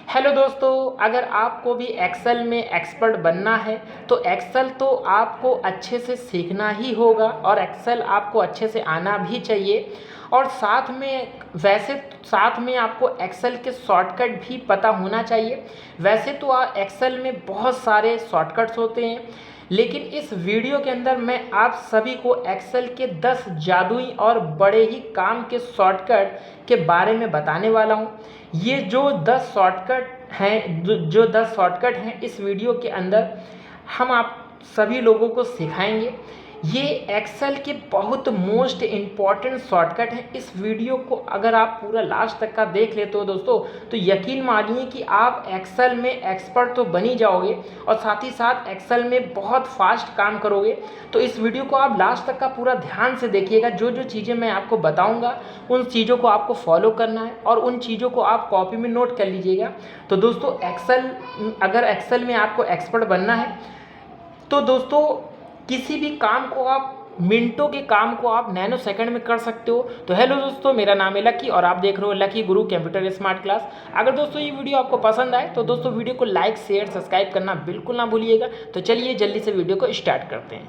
Hello दोस्तों, अगर आपको भी एक्सेल में एक्सपर्ट बनना है तो एक्सेल तो आपको अच्छे से सीखना ही होगा और एक्सेल आपको अच्छे से आना भी चाहिए। और साथ में आपको एक्सेल के शॉर्टकट भी पता होना चाहिए। वैसे तो एक्सेल में बहुत सारे शॉर्टकट्स होते हैं, लेकिन इस वीडियो के अंदर मैं आप सभी को एक्सेल के 10 जादुई और बड़े ही काम के शॉर्टकट के बारे में बताने वाला हूँ। ये जो 10 शॉर्टकट हैं जो 10 शॉर्टकट हैं इस वीडियो के अंदर हम आप सभी लोगों को सिखाएंगे। ये एक्सेल के बहुत मोस्ट इम्पॉर्टेंट शॉर्टकट हैं। इस वीडियो को अगर आप पूरा लास्ट तक का देख लेते हो दोस्तों, तो यकीन मानिए कि आप एक्सेल में एक्सपर्ट तो बन ही जाओगे और साथ ही साथ एक्सेल में बहुत फास्ट काम करोगे। तो इस वीडियो को आप लास्ट तक का पूरा ध्यान से देखिएगा। जो जो चीज़ें मैं आपको बताऊंगा उन चीज़ों को आपको फॉलो करना है और उन चीज़ों को आप कॉपी में नोट कर लीजिएगा। तो दोस्तों अगर एक्सेल में आपको एक्सपर्ट बनना है तो दोस्तों किसी भी काम को आप मिनटों के काम को आप नैनो सेकंड में कर सकते हो। तो हेलो दोस्तों, मेरा नाम है लकी और आप देख रहे हो लकी गुरु कंप्यूटर स्मार्ट क्लास। अगर दोस्तों ये वीडियो आपको पसंद आए तो दोस्तों वीडियो को लाइक शेयर सब्सक्राइब करना बिल्कुल ना भूलिएगा। तो चलिए जल्दी से वीडियो को स्टार्ट करते हैं।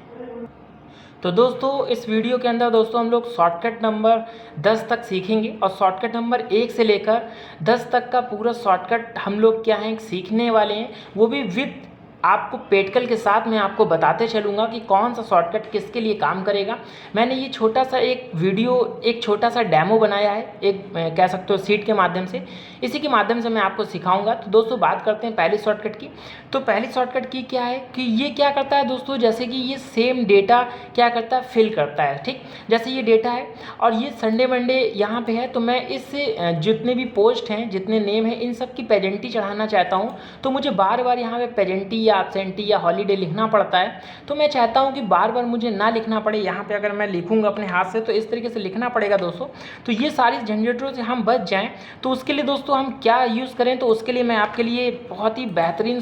तो दोस्तों इस वीडियो के अंदर दोस्तों हम लोग शॉर्टकट नंबर 10 तक सीखेंगे और शॉर्टकट नंबर 1 से लेकर 10 तक का पूरा शॉर्टकट हम लोग क्या है सीखने वाले हैं, वो भी विद आपको प्रैक्टिकल के साथ मैं आपको बताते चलूँगा कि कौन सा शॉर्टकट किसके लिए काम करेगा। मैंने ये छोटा सा एक छोटा सा डेमो बनाया है, कह सकते हो सीट के माध्यम से। इसी के माध्यम से मैं आपको सिखाऊंगा। तो दोस्तों बात करते हैं पहली शॉर्टकट की। तो पहली शॉर्टकट की क्या है कि ये क्या करता है दोस्तों, जैसे कि ये सेम डेटा क्या करता है फिल करता है। ठीक, जैसे ये डेटा है और ये संडे मंडे यहाँ पे है, तो मैं इससे जितने भी पोस्ट हैं जितने नेम हैं इन सब की पेजेंटी चढ़ाना चाहता हूँ। तो मुझे बार बार यहाँ पे पेजेंटी या एब्सेंटी या हॉलीडे लिखना पड़ता है। तो मैं चाहता हूँ कि बार बार मुझे ना लिखना पड़े। यहाँ पे अगर मैं लिखूँगा अपने हाथ से तो इस तरीके से लिखना पड़ेगा दोस्तों। तो ये सारी झंझटों से हम बच जाएं, तो उसके लिए दोस्तों हम क्या यूज़ करें, तो उसके लिए मैं आपके लिए बहुत ही बेहतरीन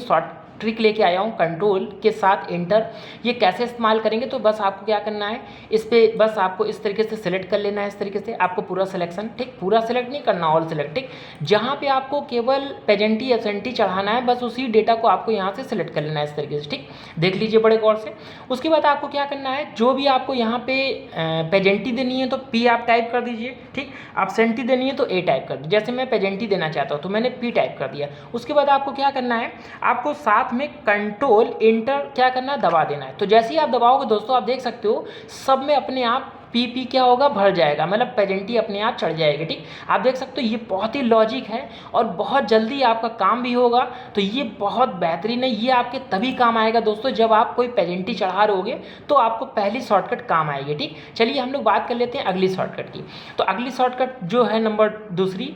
ट्रिक लेके आया हूँ, कंट्रोल के साथ एंटर। ये कैसे इस्तेमाल करेंगे, तो बस आपको क्या करना है, इस पर बस आपको इस तरीके से सिलेक्ट कर लेना है। इस तरीके से आपको पूरा सिलेक्शन, ठीक, पूरा सिलेक्ट नहीं करना, ऑल सिलेक्ट, ठीक। जहाँ पे आपको केवल पेजेंटी एब्सेंटी चढ़ाना है बस उसी डेटा को आपको यहाँ से सिलेक्ट कर लेना है इस तरीके से, ठीक। देख लीजिए बड़े गौर से। उसके बाद आपको क्या करना है, जो भी आपको यहाँ पे पेजेंटी देनी है तो पी आप टाइप कर दीजिए, ठीक। एब्सेंटी देनी है तो ए टाइप कर दीजिए। जैसे मैं पेजेंटी देना चाहता हूँ तो मैंने पी टाइप कर दिया। उसके बाद आपको क्या करना है, आपको साथ में कंट्रोल इंटर क्या करना है, दबा देना है। तो जैसे ही आप दबाओगे दोस्तों आप देख सकते हो सब में अपने आप पी क्या होगा, भर जाएगा, मतलब पेजेंटी अपने आप चढ़ जाएगी, ठीक। आप देख सकते हो ये बहुत ही लॉजिक है और बहुत जल्दी आपका काम भी होगा। तो ये बहुत बेहतरीन है। ये आपके तभी काम आएगा दोस्तों जब आप कोई पेजेंटी चढ़ा रहोगे तो आपको पहली शॉर्टकट काम आएगी, ठीक। चलिए हम लोग बात कर लेते हैं अगली शॉर्टकट की। तो अगली शॉर्टकट जो है नंबर दूसरी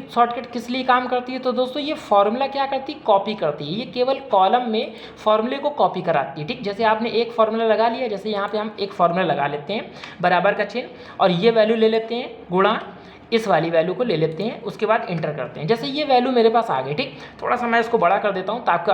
शॉर्टकट किस लिए काम करती है, तो दोस्तों ये फॉर्मूला क्या करती है, कॉपी करती है। ये केवल कॉलम में फॉर्मूले को कॉपी कराती है, ठीक। जैसे आपने एक फॉर्मूला लगा लिया, जैसे यहाँ पे हम एक फॉर्मूला लगा लेते हैं बराबर का चिन्ह और ये वैल्यू ले लेते हैं गुणा इस वाली वैल्यू को ले लेते हैं। उसके बाद इंटर करते हैं। जैसे ये वैल्यू मेरे पास आ गई, ठीक। थोड़ा सा मैं इसको बड़ा कर देता हूँ ताकि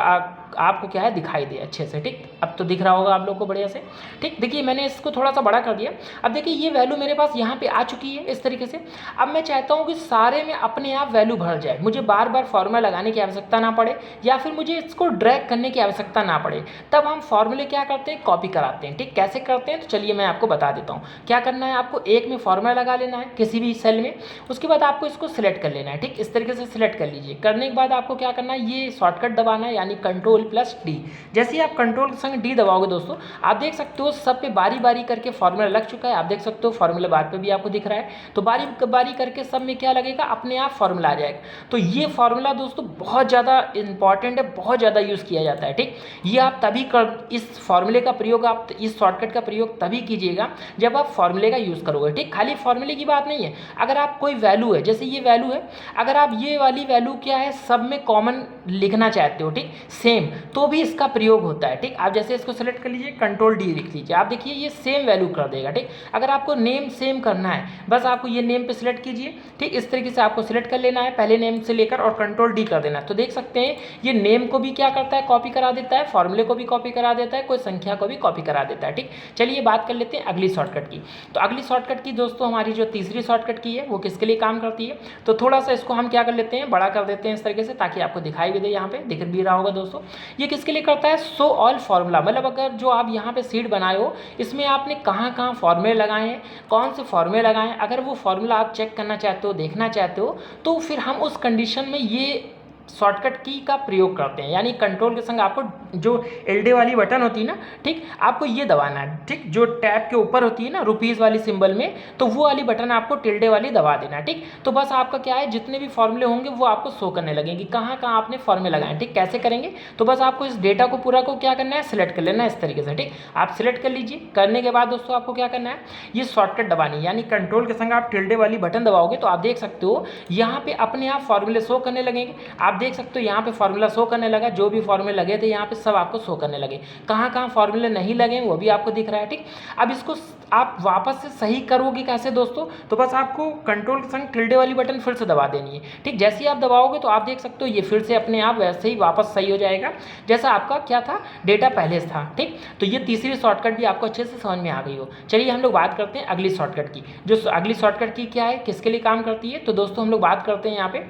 आपको क्या है दिखाई दे अच्छे से, ठीक। अब तो दिख रहा होगा आप लोग को बढ़िया से, ठीक। देखिए मैंने इसको थोड़ा सा बड़ा कर दिया। अब देखिए ये वैल्यू मेरे पास यहाँ पे आ चुकी है इस तरीके से। अब मैं चाहता हूँ कि सारे में अपने आप वैल्यू भर जाए, मुझे बार बार फॉर्मूला लगाने की आवश्यकता ना पड़े या फिर मुझे इसको ड्रैग करने की आवश्यकता ना पड़े। तब हम फॉर्मूले क्या करते हैं, कॉपी कराते हैं, ठीक। कैसे करते हैं तो चलिए मैं आपको बता देता हूँ। क्या करना है, आपको एक में फॉर्मूला लगा लेना है किसी भी सेल में। उसके बाद आपको इसको सिलेक्ट कर लेना है, ठीक। इस तरीके से सिलेक्ट कर लीजिए। करने के बाद आपको क्या करना है, ये शॉर्टकट दबाना है यानी कंट्रोल प्लस डी। जैसे ही आप कंट्रोल के संग डी दबाओगे दोस्तों आप देख सकते हो सब पे बारी बारी करके फॉर्मूला लग चुका है। आप देख सकते हो फॉर्मूला बार पे भी आपको दिख रहा है। तो बारी बारी करके सब में क्या लगेगा, अपने आप फॉर्मूला आ जाएगा। तो ये फॉर्मूला दोस्तों बहुत ज़्यादा इंपॉर्टेंट है, बहुत ज़्यादा यूज़ किया जाता है, ठीक। ये आप तभी इस फॉर्मूले का प्रयोग, आप इस शॉर्टकट का प्रयोग तभी कीजिएगा जब आप फॉर्मूले का यूज़ करोगे, ठीक। खाली फॉर्मूले की बात नहीं है। अगर आप कोई वैल्यू है, जैसे ये वैल्यू है, अगर आप ये वाली वैल्यू क्या है सब में कॉमन लिखना चाहते हो, ठीक, सेम, तो भी इसका प्रयोग होता है, ठीक। आप जैसे इसको सेलेक्ट कर लीजिए, कंट्रोल डी लिख लीजिए, आप देखिए ये सेम वैल्यू कर देगा, ठीक। अगर आपको नेम सेम करना है, बस आपको ये नेम पे सिलेक्ट कीजिए, ठीक, इस तरीके से आपको सिलेक्ट कर लेना है पहले नेम से लेकर और कंट्रोल डी कर देना है। तो देख सकते हैं ये नेम को भी क्या करता है, कॉपी करा देता है, फॉर्मूले को भी कॉपी करा देता है, कोई संख्या को भी कॉपी करा देता है, ठीक। चलिए बात कर लेते हैं अगली शॉर्टकट की। तो अगली शॉर्टकट की दोस्तों हमारी जो तीसरी शॉर्टकट की है वो किसके लिए काम करती है, तो थोड़ा सा इसको हम क्या कर लेते हैं, बड़ा कर देते हैं इस तरीके से, ताकि आपको दिखाई भी दे, यहाँ पे दिख भी रहा होगा दोस्तों। ये किसके लिए करता है, शो ऑल फार्मूला, मतलब अगर जो आप यहाँ पे सीट बनाए हो इसमें आपने कहाँ कहाँ फॉर्मूले लगाए हैं, कौन से फॉर्मूले लगाए हैं, अगर वो फार्मूला आप चेक करना चाहते हो, देखना चाहते हो, तो फिर हम उस कंडीशन में ये शॉर्टकट की का प्रयोग करते हैं। यानी कंट्रोल के संग आपको जो एलडी वाली बटन होती है ना, ठीक, आपको ये दबाना है, ठीक, जो टैब के ऊपर होती है ना रुपीज़ वाली सिंबल में, तो वो वाली बटन आपको टिल्डे वाली दबा देना है, ठीक। तो बस आपका क्या है, जितने भी फॉर्मूले होंगे वो आपको शो करने लगेंगे कहाँ कहाँ आपने फॉर्मूले लगाए, ठीक। कैसे करेंगे, तो बस आपको इस डेटा को पूरा को क्या करना है, सिलेक्ट कर लेना है इस तरीके से, ठीक। आप सिलेक्ट कर लीजिए, करने के बाद दोस्तों आपको क्या करना है, ये शॉर्टकट दबानी, यानी कंट्रोल के संग आप टिल्डे वाली बटन दबाओगे तो आप देख सकते हो यहाँ पे अपने आप फॉर्मूले शो करने लगेंगे। आप देख सकते हो यहाँ पे फॉर्मूला शो करने लगा, जो भी फॉर्मूले लगे थे यहाँ पे सब आपको शो करने लगे, कहाँ कहाँ फॉर्मूले नहीं लगे वो भी आपको दिख रहा है, ठीक। अब इसको आप वापस से सही करोगे कैसे दोस्तों, तो बस आपको कंट्रोल के संग टिल्डे वाली बटन फिर से दबा देनी है, ठीक। जैसे ही आप दबाओगे तो आप देख सकते हो ये फिर से अपने आप वैसे ही वापस सही हो जाएगा जैसा आपका क्या था, डेटा पहले था, ठीक। तो ये तीसरी शॉर्टकट भी आपको अच्छे से समझ में आ गई हो। चलिए हम लोग बात करते हैं अगली शॉर्टकट की। जो अगली शॉर्टकट की क्या है, किसके लिए काम करती है, तो दोस्तों हम लोग बात करते हैं यहाँ पे,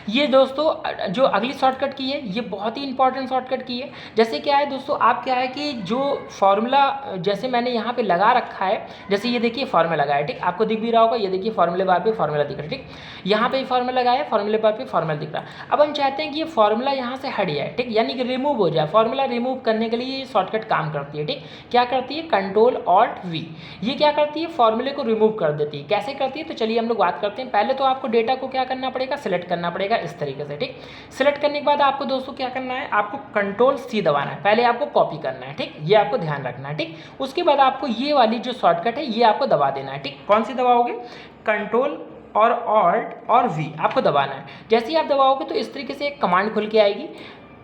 ये दोस्तों जो अगली शॉर्टकट की है ये बहुत ही इंपॉर्टेंट शॉर्टकट की है। जैसे क्या है दोस्तों, आप क्या है कि जो फार्मूला जैसे मैंने यहाँ पे लगा रखा है, जैसे ये देखिए फार्मूला लगा है, ठीक, आपको दिख भी रहा होगा, ये देखिए फार्मूले बार पे फार्मूला दिख रहा है, ठीक। यहाँ पे फार्मूला लगाया, फार्मूले बार पे फार्मूला दिख रहा है। अब हम चाहते हैं कि ये फार्मूला यहाँ से हट जाए, ठीक, यानी कि रिमूव हो जाए। फार्मूला रिमूव करने के लिए ये शॉर्टकट काम करती है, ठीक। क्या करती है, कंट्रोल ऑल्ट वी, ये क्या करती है, फार्मूले को रिमूव कर देती है। कैसे करती है, तो चलिए हम लोग बात करते हैं। पहले तो आपको डेटा को क्या करना पड़ेगा, सिलेक्ट करना पड़ेगा इस तरीके से, ठीक। सिलेक्ट करने के बाद आपको दोस्तों क्या करना है, आपको कंट्रोल सी दबाना है, पहले आपको कॉपी करना है, ठीक, ये आपको ध्यान रखना है, ठीक। उसके बाद आपको ये वाली जो शॉर्टकट है ये आपको दबा देना है, ठीक। कौन सी दबाओगे, कंट्रोल और ऑल्ट और वी आपको दबाना है। जैसे ही आप दबाओगे तो इस तरीके से एक कमांड खुल के आएगी,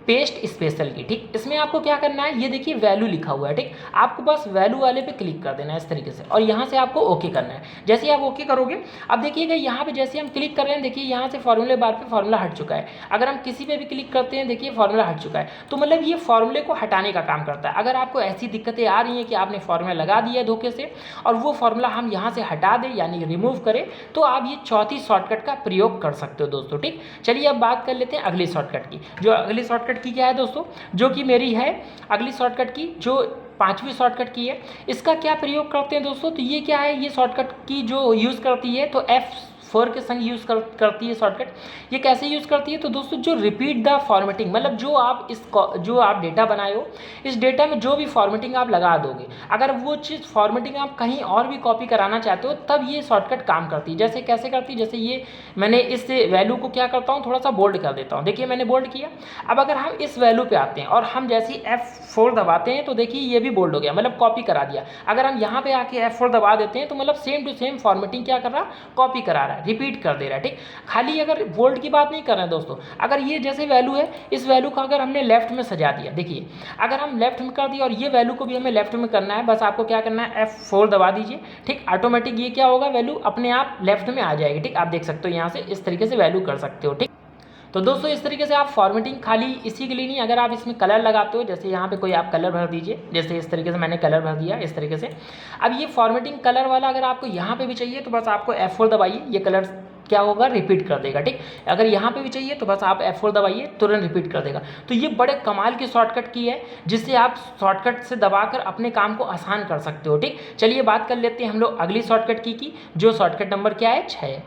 पेस्ट स्पेशल की, ठीक। इसमें आपको क्या करना है, ये देखिए वैल्यू लिखा हुआ है, ठीक। आपको बस वैल्यू वाले पे क्लिक कर देना है इस तरीके से और यहाँ से आपको ओके करना है। जैसे ही आप ओके करोगे, अब देखिएगा यहाँ पे जैसे हम क्लिक कर रहे हैं, देखिए यहाँ से फार्मूले बार पे फार्मूला हट चुका है। अगर हम किसी पे भी क्लिक करते हैं, देखिए फार्मूला हट चुका है, तो मतलब ये फार्मूले को हटाने का काम करता है। अगर आपको ऐसी दिक्कतें आ रही हैं कि आपने फार्मूला लगा दिया है धोखे से और वो फार्मूला हम यहाँ से हटा दें यानी रिमूव करें, तो आप ये चौथी शॉर्टकट का प्रयोग कर सकते हो दोस्तों, ठीक। चलिए अब बात कर लेते हैं अगली शॉर्टकट की। जो अगली शॉर्टकट की क्या है दोस्तों, जो कि मेरी है अगली शॉर्टकट की, जो पांचवी शॉर्टकट की है, इसका क्या प्रयोग करते हैं दोस्तों, तो ये क्या है, ये शॉर्टकट की जो यूज़ करती है तो F4 के संग यूज़ करती है शॉर्टकट। ये कैसे यूज़ करती है, तो दोस्तों जो रिपीट द फॉर्मेटिंग, मतलब जो आप डेटा बनाए हो इस डेटा में जो भी फॉर्मेटिंग आप लगा दोगे, अगर वो चीज़ फॉर्मेटिंग आप कहीं और भी कॉपी कराना चाहते हो तब ये शॉर्टकट काम करती है। जैसे कैसे करती है, जैसे ये मैंने इस वैल्यू को क्या करता हूँ, थोड़ा सा बोल्ड कर देता हूँ, देखिए मैंने बोल्ड किया। अब अगर हम इस वैल्यू पे आते हैं और हम जैसे ही F4 दबाते हैं तो देखिए ये भी बोल्ड हो गया, मतलब कॉपी करा दिया। अगर हम यहाँ पे आके F4 दबा देते हैं तो मतलब सेम टू सेम फॉर्मेटिंग क्या कर रहा, कॉपी करा रहा है, रिपीट कर दे रहा है, ठीक। खाली अगर बोल्ड की बात नहीं कर रहे हैं दोस्तों, अगर ये जैसे वैल्यू है, इस वैल्यू को अगर हमने लेफ्ट में सजा दिया, देखिए अगर हम लेफ्ट में कर दिया और ये वैल्यू को भी हमें लेफ्ट में करना है, बस आपको क्या करना है, F4 दबा दीजिए, ठीक। ऑटोमेटिक ये क्या होगा, वैल्यू अपने आप लेफ्ट में आ जाएगी, ठीक। आप देख सकते हो यहाँ से इस तरीके से वैल्यू कर सकते हो, ठीक। तो दोस्तों इस तरीके से आप फॉर्मेटिंग खाली इसी के लिए नहीं, अगर आप इसमें कलर लगाते हो, जैसे यहाँ पे कोई आप कलर भर दीजिए, जैसे इस तरीके से मैंने कलर भर दिया इस तरीके से। अब ये फॉर्मेटिंग कलर वाला अगर आपको यहाँ पे भी चाहिए तो बस आपको F4 दबाइए, ये कलर क्या होगा, रिपीट कर देगा, ठीक। अगर यहाँ पे भी चाहिए तो बस आप F4 दबाइए, तुरंत रिपीट कर देगा। तो ये बड़े कमाल की शॉर्टकट की है जिससे आप शॉर्टकट से दबाकर अपने काम को आसान कर सकते हो, ठीक। चलिए बात कर लेते हैं हम लोग अगली शॉर्टकट की जो शॉर्टकट नंबर क्या है, 6।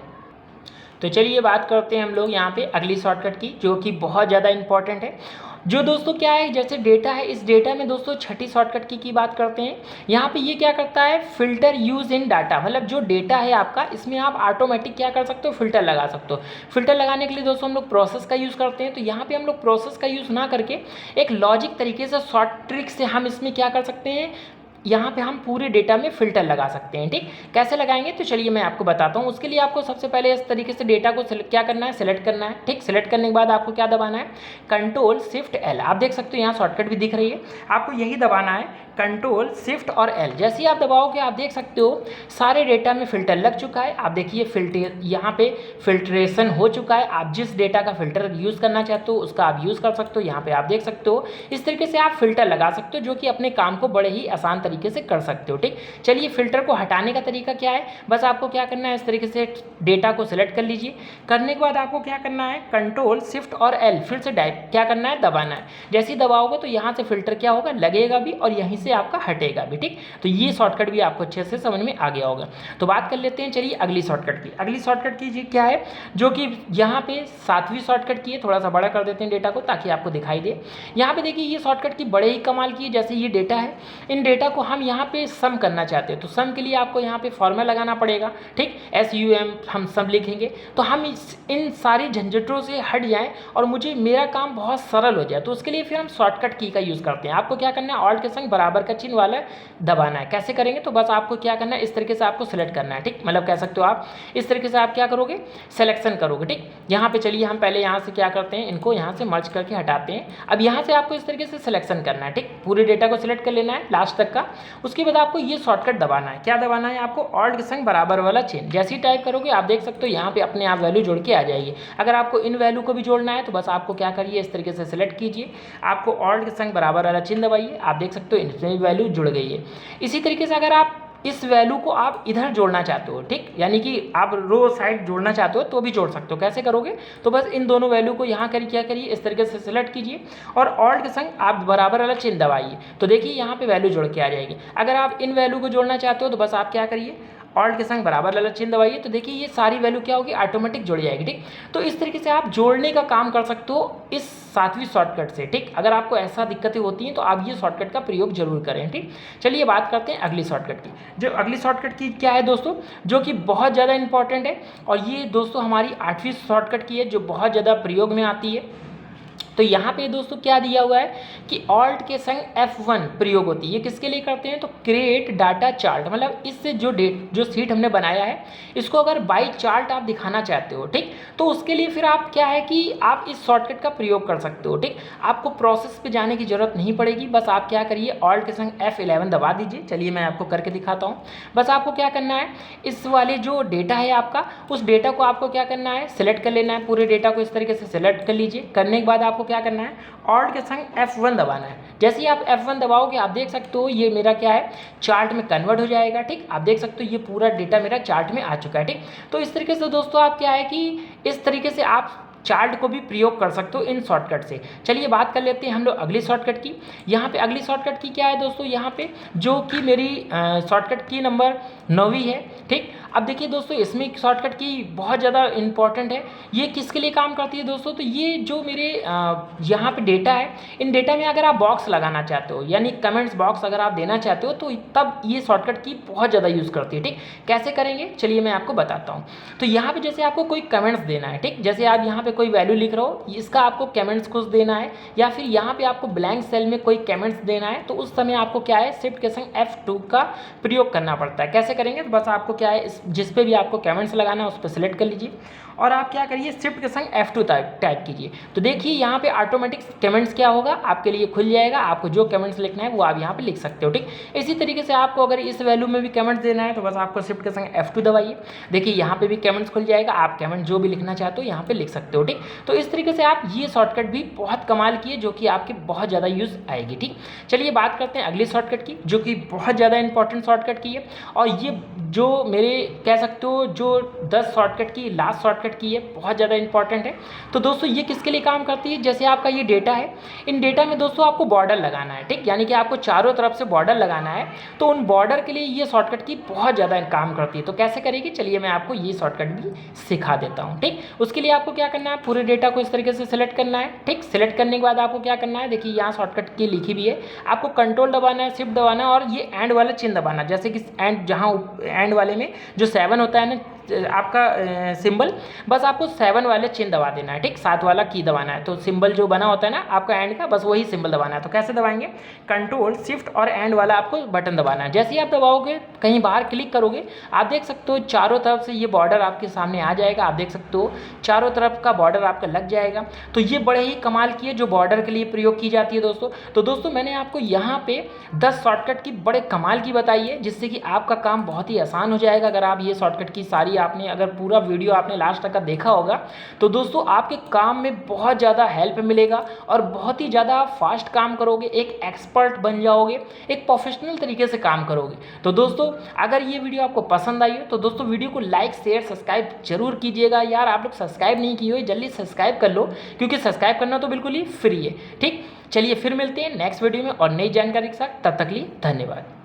तो चलिए बात करते हैं हम लोग यहाँ पे अगली शॉर्टकट की जो कि बहुत ज़्यादा इंपॉर्टेंट है। जो दोस्तों क्या है, जैसे डेटा है, इस डेटा में दोस्तों छठी शॉर्टकट की बात करते हैं। यहाँ पे ये क्या करता है, फिल्टर यूज इन डाटा, मतलब जो डेटा है आपका इसमें आप ऑटोमेटिक क्या कर सकते हो, फिल्टर लगा सकते हो। फिल्टर लगाने के लिए दोस्तों हम लोग प्रोसेस का यूज़ करते हैं, तो यहाँ पे हम लोग प्रोसेस का यूज़ ना करके एक लॉजिक तरीके से शॉर्ट ट्रिक से हम इसमें क्या कर सकते हैं, यहाँ पे हम पूरे डेटा में फ़िल्टर लगा सकते हैं। ठीक, कैसे लगाएंगे तो चलिए मैं आपको बताता हूँ। उसके लिए आपको सबसे पहले इस तरीके से डेटा को क्या करना है, सेलेक्ट करना है। ठीक, सेलेक्ट करने के बाद आपको क्या दबाना है, कंट्रोल शिफ्ट एल। आप देख सकते हो यहाँ शॉर्टकट भी दिख रही है, आपको यही दबाना है, कंट्रोल शिफ्ट और एल। जैसे ही आप दबाओगे आप देख सकते हो सारे डेटा में फ़िल्टर लग चुका है। आप देखिए फिल्टर यहाँ पे फिल्ट्रेशन हो चुका है। आप जिस डेटा का फ़िल्टर यूज़ करना चाहते हो उसका आप यूज़ कर सकते हो। यहाँ पे आप देख सकते हो इस तरीके से आप फ़िल्टर लगा सकते हो, जो कि अपने काम को बड़े ही आसान तरीके से कर सकते हो। ठीक, चलिए फ़िल्टर को हटाने का तरीका क्या है, बस आपको क्या करना है, इस तरीके से डेटा को सिलेक्ट कर लीजिए। करने के बाद आपको क्या करना है, कंट्रोल शिफ्ट और एल फिर से क्या करना है, दबाना है। जैसे ही दबाओगे तो यहाँ से फ़िल्टर क्या होगा, लगेगा भी और यहीं से आपका हटेगा भी। ठीक, तो ये शॉर्टकट भी आपको अच्छे से समझ में आ गया होगा। तो बात कर लेते हैं चलिए अगली शॉर्टकट की। अगली शॉर्टकट की जी क्या है, जो कि यहाँ पे 7वीं शॉर्टकट की है। थोड़ा सा बड़ा कर देते हैं डेटा को ताकि आपको दिखाई दे। यहाँ पे देखिए ये शॉर्टकट की बड़े ही कमाल की है। जैसे ये डेटा है, इन डेटा को हम यहाँ पे सम करना चाहते हैं, तो सम के लिए आपको यहाँ पे फॉर्मूला लगाना पड़ेगा। ठीक, SUM हम सम लिखेंगे, तो हम इन सारी झंझटों से हट जाएं और मेरा काम बहुत सरल हो जाए, तो उसके लिए फिर हम शॉर्टकट की का यूज़ करते हैं। आपको क्या करना है, ऑल्ट के संग बराबर का चिन्ह वाला दबाना है। कैसे करेंगे, तो बस आपको क्या करना है, इस तरीके से आपको सेलेक्ट करना है। ठीक, मतलब कह सकते हो आप इस तरीके से आप क्या करोगे, सिलेक्शन करोगे। ठीक, यहाँ पे चलिए हम पहले यहाँ से क्या करते हैं, इनको यहाँ से मर्ज करके हटाते हैं। अब यहाँ से आपको इस तरीके से सिलेक्शन करना है। ठीक, पूरे डेटा को सिलेक्ट कर लेना है लास्ट तक का। उसके बाद आपको ये शॉर्टकट दबाना है। क्या दबाना है, आपको ऑल्ट के संग बराबर वाला चिन्ह। जैसे ही टाइप करोगे आप देख सकते हो यहाँ पे अपने आप वैल्यू जोड़ के आ जाएगी। अगर आपको इन वैल्यू को भी जोड़ना है तो बस आपको क्या करिए, इस तरीके से सिलेक्ट कीजिए, आपको ऑल्ट के संग बराबर वाला चिन्ह दबाइए। आप देख सकते हो इनमें वैल्यू जुड़ गई है। इसी तरीके से अगर आप इस वैल्यू को आप इधर जोड़ना चाहते हो, ठीक, यानी कि आप रो साइड जोड़ना चाहते हो तो भी जोड़ सकते हो। कैसे करोगे, तो बस इन दोनों वैल्यू को यहाँ करिए, क्या करिए, इस तरीके से सिलेक्ट कीजिए और ऑल्ट के संग आप बराबर वाला चिन्ह दबाइए। तो देखिए यहाँ पे वैल्यू जोड़ के आ जाएगी। अगर आप इन वैल्यू को जोड़ना चाहते हो तो बस आप क्या करिए, ऑल्ट के संग बराबर वाला चिन्ह दबाइए। तो देखिए ये सारी वैल्यू क्या होगी, ऑटोमेटिक जुड़ जाएगी। ठीक, तो इस तरीके से आप जोड़ने का काम कर सकते हो इस 7वीं शॉर्टकट से। ठीक, अगर आपको ऐसा दिक्कतें होती हैं तो आप ये शॉर्टकट का प्रयोग जरूर करें। ठीक, चलिए बात करते हैं अगली शॉर्टकट की। जो अगली शॉर्टकट की क्या है दोस्तों, जो कि बहुत ज़्यादा इंपॉर्टेंट है, और ये दोस्तों हमारी 8वीं शॉर्टकट की है, जो बहुत ज़्यादा प्रयोग में आती है। तो यहाँ पे दोस्तों क्या दिया हुआ है कि ऑल्ट के संग F1 प्रयोग होती है। ये किसके लिए करते हैं, तो क्रिएट डाटा चार्ट, मतलब इससे जो सीट हमने बनाया है इसको अगर बाई चार्ट आप दिखाना चाहते हो, ठीक, तो उसके लिए फिर आप क्या है कि आप इस शॉर्टकट का प्रयोग कर सकते हो। ठीक, आपको प्रोसेस पे जाने की जरूरत नहीं पड़ेगी, बस आप क्या करिए, ऑल्ट के संग F11 दबा दीजिए। चलिए मैं आपको करके दिखाता हूँ। बस आपको क्या करना है, इस वाले जो डेटा है आपका, उस डेटा को आपको क्या करना है, सिलेक्ट कर लेना है। पूरे डेटा को इस तरीके से सिलेक्ट कर लीजिए। करने के बाद आपको क्या करना है, ऑल्ट के संग F1 दबाना है। जैसे ही आप F1 दबाओगे आप देख सकते हो ये मेरा क्या है, चार्ट में कन्वर्ट हो जाएगा। ठीक, आप देख सकते हो ये पूरा डेटा मेरा चार्ट में आ चुका है। ठीक, तो इस तरीके से दोस्तों आप क्या है कि इस तरीके से आप चार्ट को भी प्रयोग कर सकते हो इन शॉर्टकट से। चलिए बात कर लेते हैं हम लोग अगली शॉर्टकट की। यहाँ पे अगली शॉर्टकट की क्या है दोस्तों, यहाँ पे जो कि मेरी शॉर्टकट की नंबर 9वीं है। ठीक, अब देखिए दोस्तों इसमें शॉर्टकट की बहुत ज़्यादा इंपॉर्टेंट है। ये किसके लिए काम करती है दोस्तों, तो ये जो मेरे यहाँ पे डेटा है, इन डेटा में अगर आप बॉक्स लगाना चाहते हो, यानी कमेंट्स बॉक्स अगर आप देना चाहते हो, तो तब ये शॉर्टकट की बहुत ज़्यादा यूज़ करती है। ठीक, कैसे करेंगे चलिए मैं आपको बताता हूँ। तो यहाँ पे जैसे आपको कोई कमेंट्स देना है, ठीक, जैसे आप यहाँ पे कोई वैल्यू लिख रहे हो, इसका आपको कमेंट्स कुछ देना है, या फिर यहाँ पे आपको ब्लैंक सेल में कोई कमेंट्स देना है, तो उस समय आपको क्या है, शिफ्ट के संग F2 का प्रयोग करना पड़ता है। कैसे करेंगे, तो बस आपको क्या है, जिस पे भी आपको कमेंट्स लगाना है उस पर सिलेक्ट कर लीजिए और आप क्या करिए, शिफ्ट के संग F2 टाइप कीजिए। तो देखिए यहाँ पे ऑटोमेटिक कमेंट्स क्या होगा, आपके लिए खुल जाएगा। आपको जो कमेंट्स लिखना है वो आप यहाँ पे लिख सकते हो। ठीक, इसी तरीके से आपको अगर इस वैल्यू में भी कमेंट्स देना है तो बस आपको शिफ्ट के संग F2 दबाइए। देखिए यहाँ पे भी कमेंट्स खुल जाएगा, आप कमेंट जो भी लिखना चाहते हो यहाँ पे लिख सकते हो। ठीक, तो इस तरीके से आप ये शॉर्टकट भी बहुत कमाल की है, जो कि आपके बहुत ज़्यादा यूज़ आएगी। ठीक, चलिए बात करते हैं अगली शॉर्टकट की, जो कि बहुत ज़्यादा इंपॉर्टेंट शॉर्टकट की है, और ये जो मेरे कह सकते हो जो 10 शॉर्टकट की लास्ट शॉर्टकट की है, बहुत ज़्यादा इंपॉर्टेंट है। तो दोस्तों ये किसके लिए काम करती है, जैसे आपका ये डेटा है, इन डेटा में दोस्तों आपको बॉर्डर लगाना है। ठीक, यानी कि आपको चारों तरफ से बॉर्डर लगाना है, तो उन बॉर्डर के लिए ये शॉर्टकट की बहुत ज़्यादा काम करती है। तो कैसे करेगी, चलिए मैं आपको ये शॉर्टकट भी सिखा देता हूँ। ठीक, उसके लिए आपको क्या करना है, पूरे डेटा को इस तरीके से सिलेक्ट करना है। ठीक, सिलेक्ट करने के बाद आपको क्या करना है, देखिए यहाँ शॉर्टकट की लिखी भी है, आपको कंट्रोल दबाना है, शिफ्ट दबाना है और ये एंड वाला चिन्ह दबाना, जैसे कि एंड, जहाँ एंड वाले में जो 7 होता है ना, आपका सिंबल, बस आपको 7 वाले चिन्ह दबा देना है, ठीक, 7 वाला की दबाना है। तो सिंबल जो बना होता है ना आपका एंड का, बस वही सिंबल दबाना है। तो कैसे दबाएंगे, कंट्रोल शिफ्ट और एंड वाला आपको बटन दबाना है। जैसे ही आप दबाओगे, कहीं बाहर क्लिक करोगे, आप देख सकते हो चारों तरफ से ये बॉर्डर आपके सामने आ जाएगा। आप देख सकते हो चारों तरफ का बॉर्डर आपका लग जाएगा। तो ये बड़े ही कमाल की है जो बॉर्डर के लिए प्रयोग की जाती है दोस्तों। तो दोस्तों मैंने आपको यहाँ पे 10 शॉर्टकट की बड़े कमाल की बताई है, जिससे कि आपका काम बहुत ही आसान हो जाएगा। अगर आप ये शॉर्टकट की सारी आपने अगर पूरा वीडियो आपने लास्ट तक का देखा होगा तो दोस्तों आपके काम में बहुत ज़्यादा हेल्प मिलेगा और बहुत ही ज़्यादा आप फास्ट काम करोगे, एक एक्सपर्ट बन जाओगे, एक प्रोफेशनल तरीके से काम करोगे। तो दोस्तों अगर ये वीडियो आपको पसंद आई हो तो दोस्तों वीडियो को लाइक शेयर सब्सक्राइब जरूर कीजिएगा। यार आप लोग सब्सक्राइब नहीं किए हो, जल्दी सब्सक्राइब कर लो, क्योंकि सब्सक्राइब करना तो बिल्कुल ही फ्री है। ठीक, चलिए फिर मिलते हैं नेक्स्ट वीडियो में और नई जानकारी के साथ। तब तक के लिए धन्यवाद।